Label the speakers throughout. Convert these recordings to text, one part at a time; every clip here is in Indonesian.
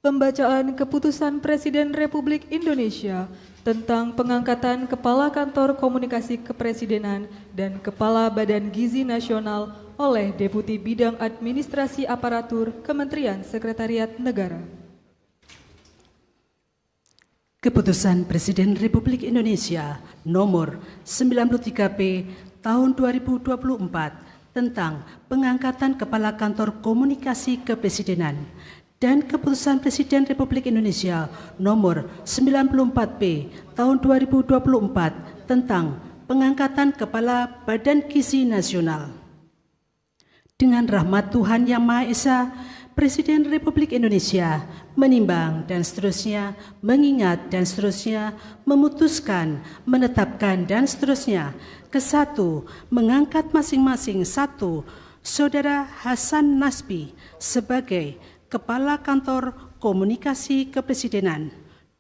Speaker 1: Pembacaan Keputusan Presiden Republik Indonesia tentang pengangkatan Kepala Kantor Komunikasi Kepresidenan dan Kepala Badan Gizi Nasional oleh Deputi Bidang Administrasi Aparatur Kementerian Sekretariat Negara.
Speaker 2: Keputusan Presiden Republik Indonesia Nomor 93P Tahun 2024 tentang pengangkatan Kepala Kantor Komunikasi Kepresidenan dan Keputusan Presiden Republik Indonesia Nomor 94P Tahun 2024 tentang pengangkatan Kepala Badan Gizi Nasional. Dengan rahmat Tuhan Yang Maha Esa, Presiden Republik Indonesia menimbang dan seterusnya, mengingat dan seterusnya, memutuskan, menetapkan dan seterusnya. Kesatu, mengangkat masing-masing satu, Saudara Hasan Nasbi sebagai Kepala Kantor Komunikasi Kepresidenan.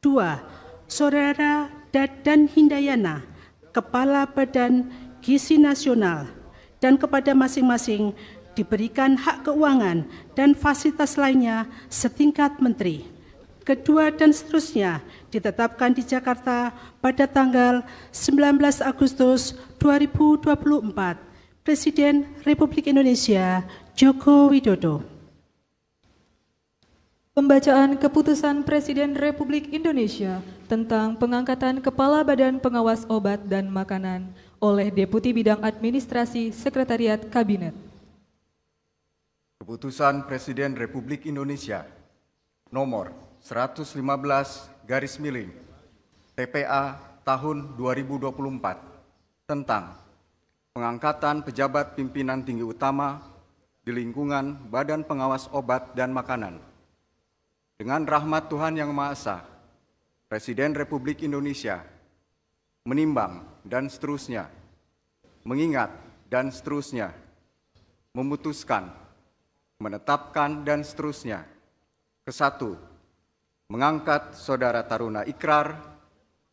Speaker 2: 2. Saudara Dadan Hindayana, Kepala Badan Gizi Nasional, dan kepada masing-masing diberikan hak keuangan dan fasilitas lainnya setingkat menteri. Kedua dan seterusnya ditetapkan di Jakarta pada tanggal 19 Agustus 2024. Presiden Republik Indonesia Joko Widodo.
Speaker 1: Pembacaan Keputusan Presiden Republik Indonesia tentang pengangkatan Kepala Badan Pengawas Obat dan Makanan oleh Deputi Bidang Administrasi Sekretariat Kabinet.
Speaker 3: Keputusan Presiden Republik Indonesia Nomor 115 TPA tahun 2024 tentang pengangkatan pejabat pimpinan tinggi utama di lingkungan Badan Pengawas Obat dan Makanan. Dengan rahmat Tuhan Yang Maha Esa, Presiden Republik Indonesia menimbang dan seterusnya, mengingat dan seterusnya, memutuskan, menetapkan dan seterusnya. Kesatu, mengangkat Saudara Taruna Ikrar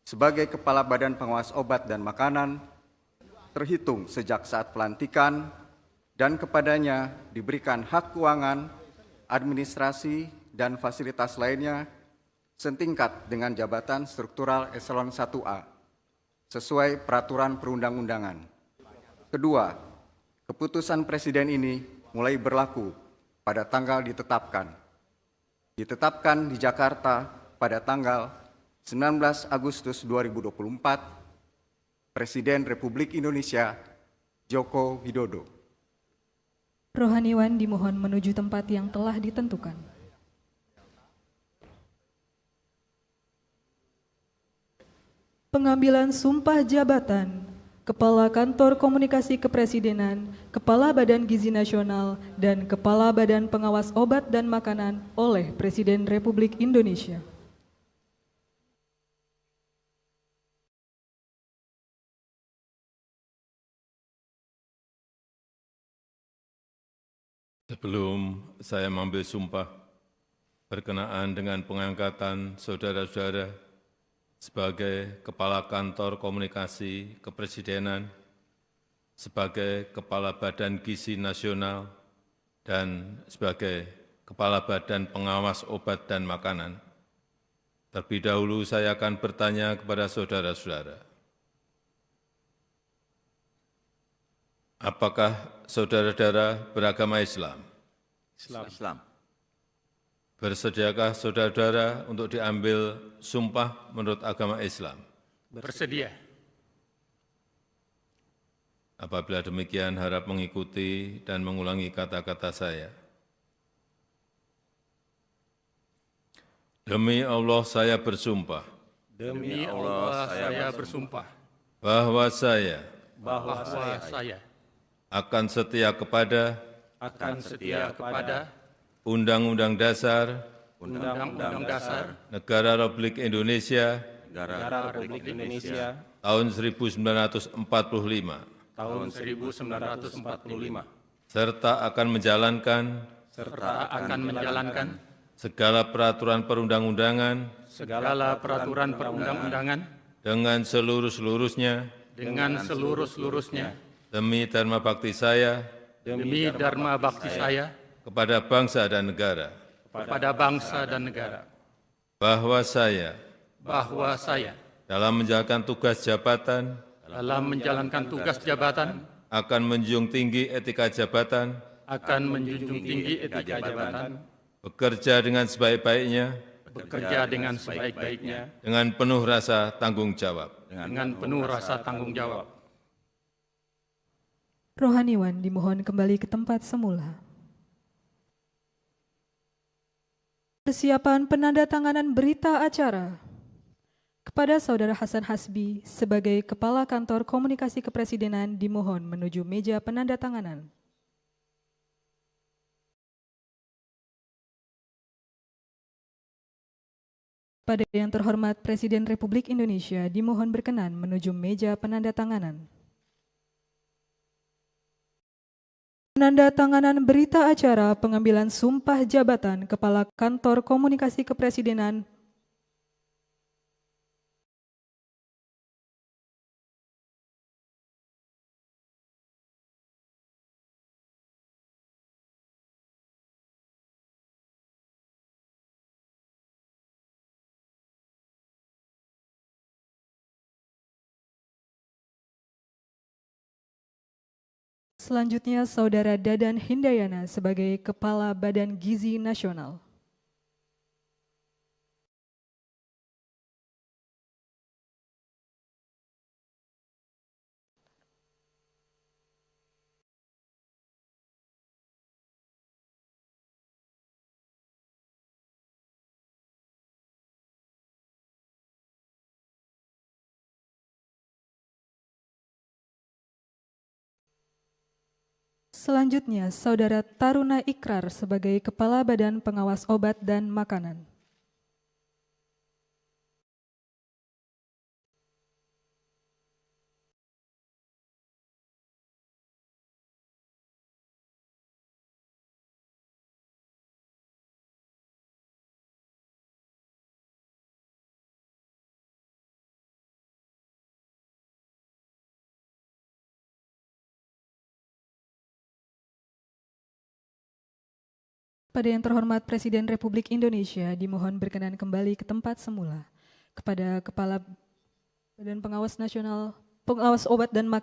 Speaker 3: sebagai Kepala Badan Pengawas Obat dan Makanan terhitung sejak saat pelantikan dan kepadanya diberikan hak keuangan, administrasi, dan fasilitas lainnya setingkat dengan jabatan struktural eselon 1A sesuai peraturan perundang-undangan. Kedua, keputusan Presiden ini mulai berlaku pada tanggal ditetapkan di Jakarta pada tanggal 19 Agustus 2024, Presiden Republik Indonesia Joko Widodo.
Speaker 1: Rohaniwan dimohon menuju tempat yang telah ditentukan. Pengambilan sumpah jabatan Kepala Kantor Komunikasi Kepresidenan, Kepala Badan Gizi Nasional, dan Kepala Badan Pengawas Obat dan Makanan oleh Presiden Republik Indonesia.
Speaker 4: Sebelum saya mengambil sumpah berkenaan dengan pengangkatan saudara-saudara sebagai Kepala Kantor Komunikasi Kepresidenan, sebagai Kepala Badan Gizi Nasional, dan sebagai Kepala Badan Pengawas Obat dan Makanan. Terlebih dahulu saya akan bertanya kepada saudara-saudara. Apakah saudara-saudara beragama Islam?
Speaker 5: Islam.
Speaker 4: Bersediakah saudara-saudara untuk diambil sumpah menurut agama Islam?
Speaker 5: Bersedia.
Speaker 4: Apabila demikian, harap mengikuti dan mengulangi kata-kata saya. Demi Allah saya bersumpah.
Speaker 5: Demi Allah saya bersumpah.
Speaker 4: Bahwa saya
Speaker 5: akan setia kepada
Speaker 4: Undang-Undang Dasar Negara Republik Indonesia tahun 1945 serta akan menjalankan segala peraturan perundang-undangan dengan seluruh-seluruhnya demi dharma bakti saya kepada bangsa dan negara.
Speaker 5: kepada bangsa dan negara,
Speaker 4: bahwa saya
Speaker 5: dalam menjalankan tugas jabatan
Speaker 4: akan menjunjung tinggi etika jabatan, bekerja dengan sebaik-baiknya, dengan penuh rasa tanggung jawab.
Speaker 1: Rohaniwan dimohon kembali ke tempat semula. Persiapan penandatanganan berita acara. Kepada Saudara Hasan Hasbi sebagai Kepala Kantor Komunikasi Kepresidenan dimohon menuju meja penandatanganan. Pada yang terhormat Presiden Republik Indonesia dimohon berkenan menuju meja penandatanganan. Penandatanganan berita acara pengambilan sumpah jabatan Kepala Kantor Komunikasi Kepresidenan Selanjutnya, Saudara Dadan Hindayana sebagai Kepala Badan Gizi Nasional. Selanjutnya, Saudara Taruna Ikrar sebagai Kepala Badan Pengawas Obat dan Makanan. Pada yang terhormat Presiden Republik Indonesia dimohon berkenan kembali ke tempat semula. Kepada Kepala Badan Pengawas Nasional, Pengawas Obat dan Makanan